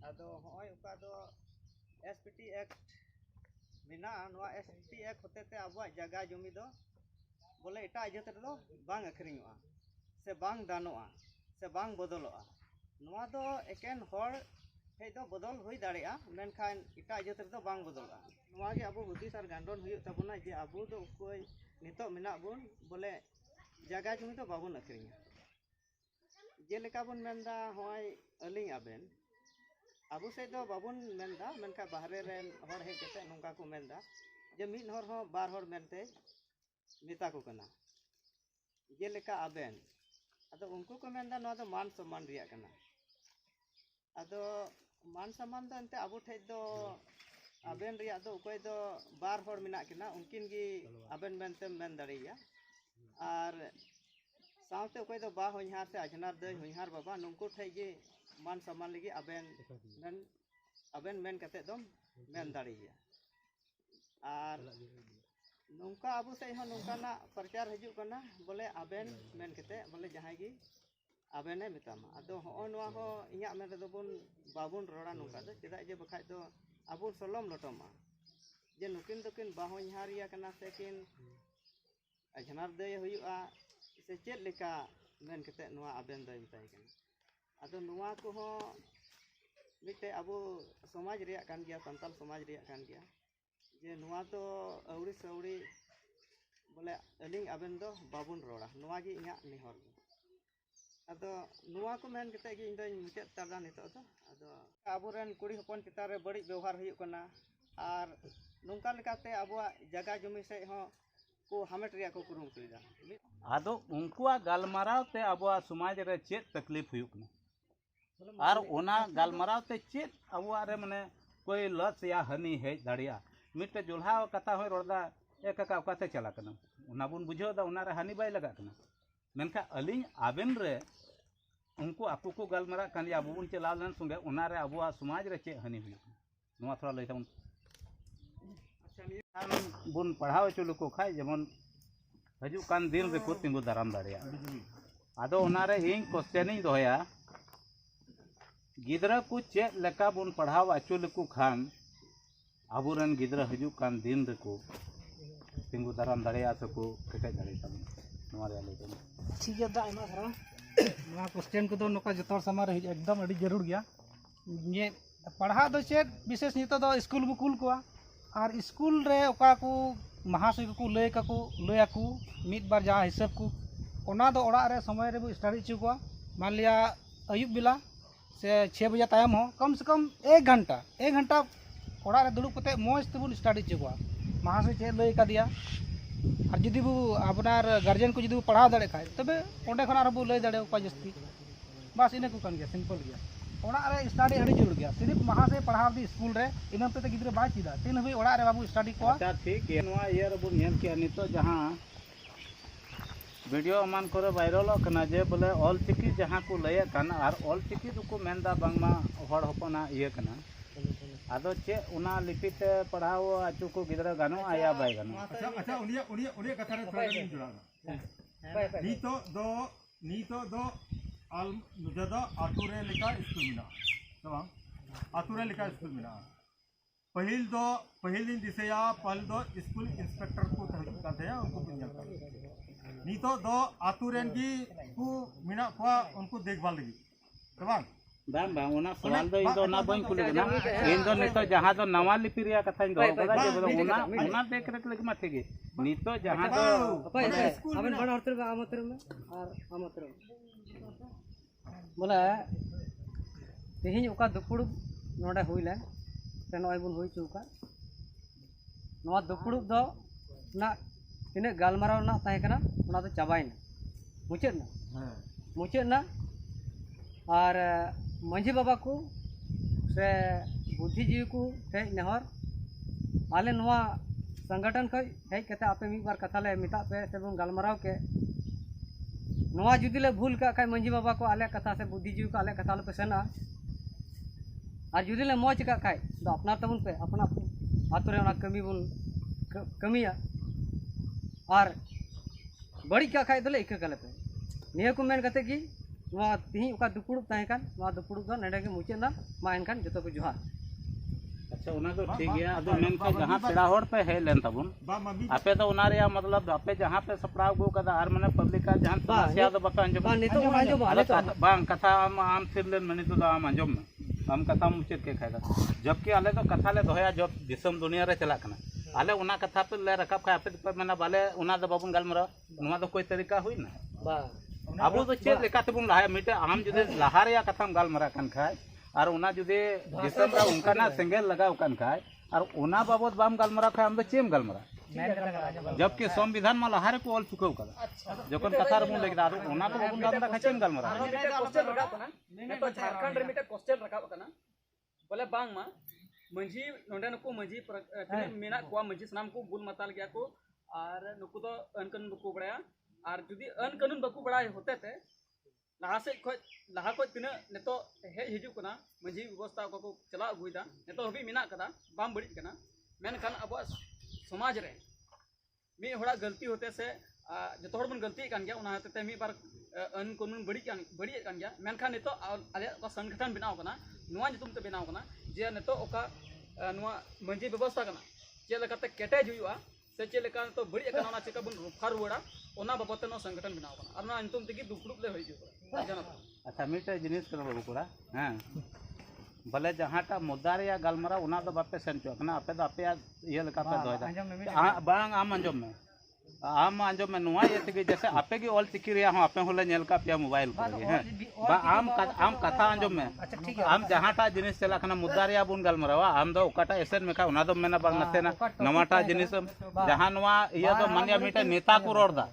आदो होय उका दो एसपीटी एक्ट मेना नोआ एसपीटी एक्ट होतेते आबो जगह जमी दो बोले एटा जात रे दो बांग अखरिङोआ से बांग दानोआ से बांग बदलोआ नोआ दो एकेन हर हे दो बदल हुई दाड़ेआ मेनखान एटा जात रे दो बांग बदलोआ नोआ गे आबो हुदिस आर गांडोन हुयु ताबोना जे आबो दो कोई नितो मेना बुन बोले जगह जमी दो बाबुन अखरिङा जेलेका बुन मेनदा होय अलिंग आबेन आबो से दो बाबुन मेनदा मेनखा बाहरे रेन हर हे केते नोंका को मेनदा जे मिद हर हो बार हर मेनते मेता को कना जेलेका आबेन आदो उनको को मेनदा नोआ दो मान सम्मान रिया कना आदो मान सम्मान दो एंते आबो ठे दो आबेन रिया दो कोई दो बार हर मिना किना उनकिन गी आबेन मेनते मेन दाड़िया आर सावते कोई दो बा होइहार से अजनार दई होइहार बाबा नुनको ठे गी मान सम्मान लगी आबेन मेन कते दो मेन दाड़िया आर नौका आबो से हो नौकाना प्रचार हजू कना बोले आबेन मेन कते बोले जहां गी आबेने मितामा आदो हो नोआ हो इया मेन रे दो बुन बाबुन रोड़ा नौका दो चेदा जे बखाय दो आबो सलम लटमा जे नुकिन दोकिन बाहोइहारिया कना से किन अजनार दय हुयुआ से चेद लेका मेन कते नोआ आबेन दय मिताय कना आदो नोआ को हो मिटे आबो समाज रिया कान गया संताल समाज रिया कान गया जे नोआ तो अवड़ी सवड़ी बोले अलिंग आबेन दो बाबुन रोड़ा नोआ गी इया निहर आदो नोआ को मेन कते गी इंदो मुचाद तादा नितो दो आदो आबोरेन कुड़ी हपन चिता रे बड़ी व्यवहार हुयुक कना आर नोंका लेकाते आबोआ जगह जमी से हो को हामेट रिया को कुरुमुटुदा आदो उनकुआ गालमाराव ते आबोआ समाज रे चेत तकलीफ हुयुक ना आर ओना गालमाराव ते चेत आबोआ रे माने कोई लस या हानि हेज दाड़िया मिटे जोल्हा कथा होय रोडदा ए काका ओकाते चला कना ओना बुन बुझो दा ओना रे हानि बाय लगा कना मेनखा अलिंग आबेन रे उनको आपको को गालमारा कान आबो बुन चला लन संगे ओना रे आबोआ समाज रे चे हानि हुयुक नोआ थोड़ा लई ताबुन बुन पढ़ाव चलो को खाय जेमन हजू कान दिन रे को तिंगु दाराम दाड़िया आदो ओना रे हिं क्वेश्चन इन दोया गिदरा को चेक लेका बुन पढ़ाव अचुल को खान आबुरन गिदरा हजू कान दिन रे को तिंगु दाराम दाड़िया सको केटे दाड़िया ताबुन नोआ रे लई ताबुन ठीक है दा एमा धरा नोआ क्वेश्चन को दो नोका जतोर समार एकदम अड़ी जरूर गया ये पढ़ा दो चेक विशेष नितो दो स्कूल को कुल को और स्कूल रे ओका को महाशय को लय को मिद बार जहाँ हिसाब को ओना दो ओड़ा रे समय रे बो स्टडी चु को मान लिया अयुब बेला से 6 बजे तायम हो कम से कम 1 घंटा ओड़ा रे दुड़ुब कते मौज तेबुन स्टडी चु को महाशय चे लय का दिया और जुदी बो आपनार गार्जियन को जुदी बो पढ़ा दाड़े खाय तबे ओंडे खना रे बो लय दाड़े उपा जस्ती बस इने को कान गया सिंपल गया ओड़ा रे स्टडी अड़ी जरूर गया सिर्फ महाशय पढ़ाव दी स्कूल रे इना ते गिद्रे बा चिदा तीन हुई ओड़ा रे बाबू स्टडी को अच्छा ठीक है नोआ ये रे बुन नेल के नितो जहां वीडियो मान करे वायरल कना जे बोले ऑल चिकी जहां को लय कान और ऑल चिकी को मेनदा बांगमा हड़ हपना ये कना आदो चे उना लिपि ते पढ़ाव अचु को गिद्रा गानो आया बाय गानो अच्छा उनिया कथा रे थोड़ा दिन जुड़ागा नीतो दो आल मुजदा आतुरे लिका स्कूल मिना तमाम आतुरे लिका स्कूल मिना पहिल दिन दिसेया पहल दो स्कूल इंस्पेक्टर को तहजुक का दया उनको बुनियाद नीतो दो आतुरेन की को मिना को उनको देखभाल लगी तमाम बांग बांग ओना सवाल दो इन दो ना बन कुले ना इन दो नितो जहां दो नवा लिपि रिया कथा इन दो बड़ा जे बोलो ओना देख रेख लगी मा ठीक नितो जहां दो अबन बड़ हरतर आमतर में और आमतर बोले तेहिं ओका दुपुड़ुब नोडे हुइले से नय बुन हुई चुका नोआ दुपुड़ुब दो ना तिने गालमाराव ना ताहे कना ओना दो चाबाइना मुचेद ना और मंझी बाबा को से बुद्धिजीवी को थे नेहर आले नोआ संगठन खै हेज कते आपे मी बार कथा ले मिता पे से बुन गालमाराव के नोआ जुदी ले भूल का खाय मंझी बाबा को आले कथा से बुद्धिजीवी को आले कथा ले पेसना और जुदी ले मौज का खाय तो अपना तबुन पे अपना आतु रे ओना कमी बुन कमिया और बड़ी का खाय दले इक कले पे निया को मेन कते की ᱱᱚᱣᱟ ᱛᱤᱦᱤᱧ ᱚᱠᱟ ᱫᱩᱯᱲᱩᱵ ᱛᱟᱦᱮᱸ ᱠᱟᱱ ᱱᱚᱣᱟ ᱫᱩᱯᱲᱩᱵ ᱫᱚ ᱱᱚᱰᱮ ᱜᱮ ᱢᱩᱪᱟᱹᱫ ᱮᱱᱟ ᱢᱟ ᱮᱱᱠᱷᱟन ᱡᱚᱛᱚ ᱠᱚ ᱡᱚᱦᱟᱨ अच्छा उना तो ठीक है अब मेनका जहां पेड़ा होड़ पे है लेन तबुन बा मबी आपे तो उना रे मतलब आपे जहां पे सपड़ाव गो कदा आर मने पब्लिक का जहां समस्या तो बका अंजम नितो ᱚᱱᱟ ᱟᱸᱡᱚᱢ अरे बांग कथा आम सिरलेन मनी तो आम अंजम हम कथा मुचेत के खाएगा जबकि आले तो कथा ले दोया जब दिसम दुनिया रे चला कना आले उना कथा पे ले रकब का आपे पे मना बाले उना दो बाबुन गालमरा नुवा तो कोई तरीका हुई ना बा अब तो चेत लेका तबुन लाया मिटे आम जुदे लहार या कथाम गालमरा कन खाए और उना जुदे दिसम रा उनका ना सेंगेल लगाव कन खाए और उना बाबत बाम गालमरा खाए हम तो चेम गालमरा जबकि संविधान में लहार को ऑल चुकाव कदा जखन कथा रबुन लेकिन आरो उना तो बाबुन गालमरा खाए चेम गालमरा तो झारखंड रे मिटे क्वेश्चन रखा कना बोले बांग मा मंजी नोंडे नुको मंजी मेना को मंजी सनाम को गुल मताल गया को और नुको तो अनकानून बको बड़ाया और जुदी अनकानून बको बड़ाय होते थे लहा से लहा को तिना नेतो हे हिजु कना मंजी व्यवस्था को चला अगुइदा नेतो हबी मेना कदा बाम बड़ी कना मेनखान अब समाज रे मी होड़ा गलती होते से जो तोड़ बन गलती कान गया उना होते मी बार अनकानून बड़ी कान गया मेनखान नेतो आले का संगठन बनाव कना नुआ जुतुम ते बनाव कना जे नेतो ओका नुआ मंजी व्यवस्था कना जे लेकाते केटेज हुआ से चे लेका तो बड़ी कना ना चेका बन रुफा रुवड़ा ओना बाबत नो संगठन बनाव कना और ना अंतुम तेगी दुपड़ुप ले होई जो अच्छा मिटे जिनिस कर बाबू कोड़ा हां भले जहांटा मुद्दा रे या गालमरा उना दो बापे सेन चो कना आपे दो आपे ये लेका पे दोयदा बांग आम अंजम में आम अंजम में नुआ ये तके जैसे आपे की ऑल चिकी रिया हो आपे होले नेल का पे मोबाइल पर हैं बा आम कथा अंजम में आम जहांटा जिनिस चला कना मुद्दा रे बुन गालमरावा आम दो ओकाटा एसेन में का उना दो मेना बांग नते ना नवाटा जिनिस जहां नुआ ये दो मानिया मिटे नेता को रोड़दा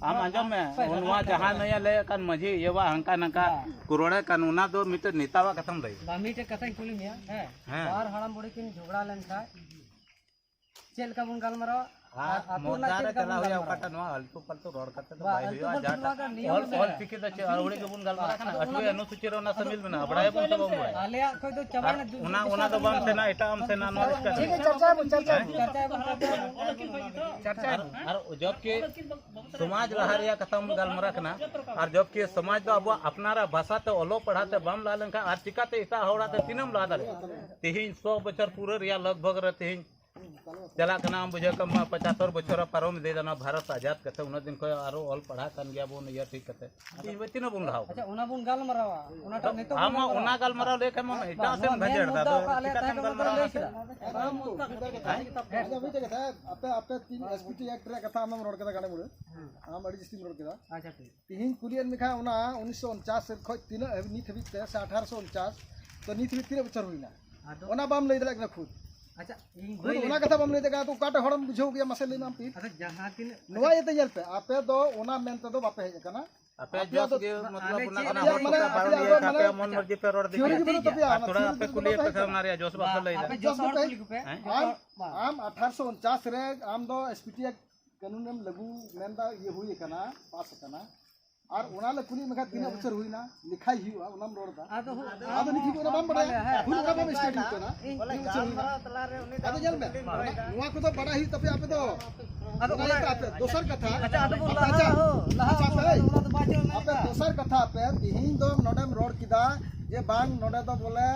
आम अंजम में नुआ जहां नया ले कन मजी ये वा हंका नका कुरोड़े कानूना दो मिटे नेतावा कथम दई बामीटे कथा कुली मिया है बार हड़ाम बड़ी किन झगड़ा लेन का चेल का बुन गालमरा मोदारे चला हुआ ओकाटा नुआ अल्टू पल्टू रोड करते तो भाई हुआ जाटा ऑल चिकी द अरवड़ी के बुन गालमरा कना अठवे अनुसूची रो ना समिल में ना बड़ाय बुन तो बम आलिया कोई तो चबाना उना तो बम से ना एटा हम से ना नो ठीक है चर्चा और जब के समाज लहरिया खत्म गालमरा कना और जब के समाज तो अब अपनारा भाषा तो ओलो पढ़ाते बम लालन का और चिकाते इता होड़ा ते तीनम ला दे तेहिन 100 बछर पूरे रिया लगभग रे तेहिन चला कना हम बुझे कम 75 बछर पारोम दे देना भारत आजाद कते उन दिन को आरो ऑल पढ़ा कन गया बोन ये ठीक कते इन तीनो बुन लाओ अच्छा उना बुन गालमरावा उनाटा नेतो हम उना गालमरा ले के हम इटा से भजेड़ दा तो चिकातन गालमरा आपे आपे 3 एसपीटी एक्ट रे कथा हम रोड कदा गाने मुरे हम अडी जिस्ती रोड कदा अच्छा ठीक तिहिन कुलियन मिखा उना 1949 से खय तीन नीत हबी ते 1849 तो नीत हबी 3 बछर हुइना ओना बाम लई दला के खुद अच्छा ओना कथा बाम लई देगा तो काटे हड़म बुझो गया मसे लेना पी अच्छा जहां तीन नोवा ये तयल पे आपे दो ओना मेनते दो बापे हे कना आपे जो के मतलब उना कना होटा बारो ये आपे मन मर्जी पे रोड दिखा थोड़ा आपे कुलिए पे हम नारिया जोश बस लई आपे जो सर कुली पे आम 1849 रे आम दो एसपीटी कानून में लागू मेनदा ये हुई कना पास कना और ओना ले कुली में का 3 बछर हुईना लिखाई हुआ ओना रोड दा आदो निथि को बाम बड़ा हुन का बाम स्टेट कना बोले गालमरा तला रे उनी आदो जल में नोआ को तो बड़ा ही तपे आपे तो आदो आपे दोसर कथा अच्छा आदो लहा हो लहा ओना तो बाजो में आपे दोसर कथा पे तिहिन दो नोडेम रोड किदा जे बांग नोडे दो बोले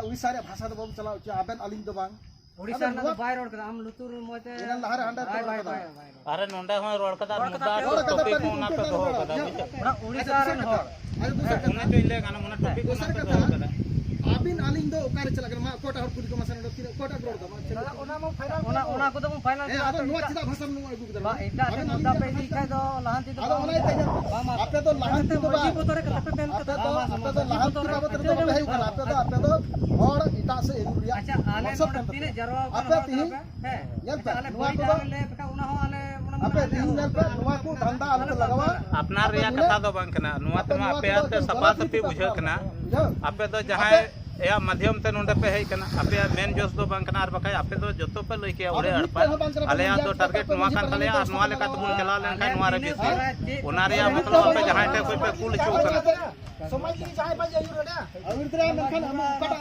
उइसारे भाषा दो बम चलाओ च आबेन अलिंग दो बांग ओडिसा ना बाय रोड कदा हम लुतुर मोते इना लहार हंडा अरे नोंडा हो रोड कदा मुद्दा टॉपिक को ना पे हो कदा ओना ओडिसा रन हो उन्हें तो इले गाना मुना टॉपिक को ना पे हो कदा आबिन अलिंग दो ओकारे चला कर मा कोटा हर कुली को मसन दो कोटा रोड दो ओना को तो फाइनल ए आदो नुआ चिदा भाषा नु आगु कदा बा एटा से मुद्दा पे दी खाय दो लहांती तो आदो ओना तय आपे तो लहांती तो बा को तोरे कते पेन आपे तो लहांती बाबत तो बे है कना आपे तो और इता से एरिया अच्छा आले तीन जरवा आपे तिहिन है यल पे आले नुआ कोई को ले बेटा उना हो आले आपे तिहिन यल पे नुआ को धंधा आले लगावा अपना रिया कथा दो बांग कना नुआ तमा आपे आते सपा सपी बुझे कना आपे तो जहां या माध्यम ते नोंडे पे है कना आपे मेन जोस दो बांग कना आर बकाय आपे तो जतो पे लई के ओरे अड़पा आले या दो टारगेट नुआ कान तले और नुआ लेका तो बुन चला लेन खाय नुआ रे बीसी ओना रिया मतलब आपे जहां ते कोई पे कुल चू कना समाज की चाहे पाजे आयु रेडा अविरतरा मेनखान हम काटा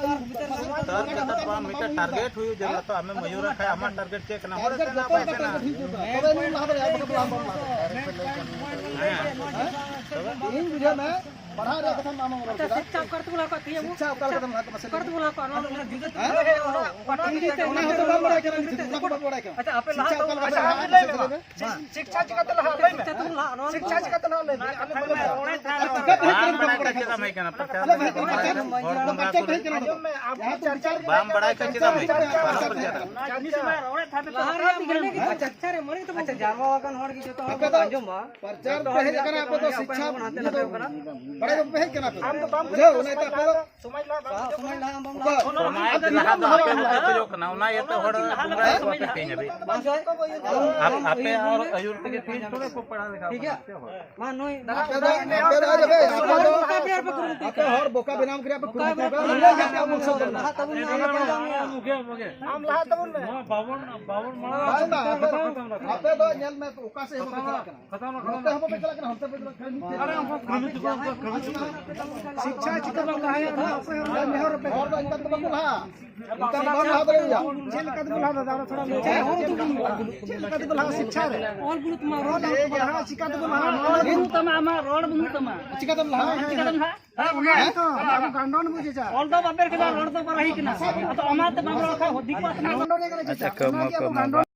तर मीटर टारगेट हुई जला तो हमें मयूर खाय हमार टारगेट चेक ना होरे ना तबे नु लहा दे इन बुझे में पढ़ा रे कथा मामा और शिक्षा करत बोला का थिए शिक्षा का कदम हाथ मसे करत बोला का ना ना तो बात बड़ा कर ना को बड़ा कर अच्छा आपे ला शिक्षा का शिक्षा चिका तला ले में शिक्षा चिका तला ले में रोणे था बाम बड़ा के चिदा में अच्छा रे मरी तो अच्छा जामा वागन होड़ की जो तो अंजुम बा प्रचार पहले करना आपको तो शिक्षा बड़े को पहले करना हम तो बाम बुझो नहीं तो आपको समझ ला हम समाज लहा तो आपे होते जो कना ना ये तो होड़ बुरा को पे नहीं आप आपे और अयुर के फीस थोड़े को पढ़ा लिखा ठीक है मान नोई आपको हर बोका बिनाम करे आपको कुछ हम ला तबन में बावन आपे तो जेल में ओका से हो खत्म हो पे चला हम पे अरे हम शिक्षा चिका बंगा है मेहर पे और इनका तो बंगा इनका नाम ला दे या जेल का तो बुला दादा थोड़ा जेल का तो बुला शिक्षा रे और गुरु तुम्हारा रोड हां शिका तो बुला गुरु तमा मा रोड बुरु तमा शिका तो बुला चिका तमा हां तो अब गांडोन बुझे जा ऑल दो बाबर के रोड तो पर रही कि ना तो अमा तो बाबर रखा हो दिक्कत ना अच्छा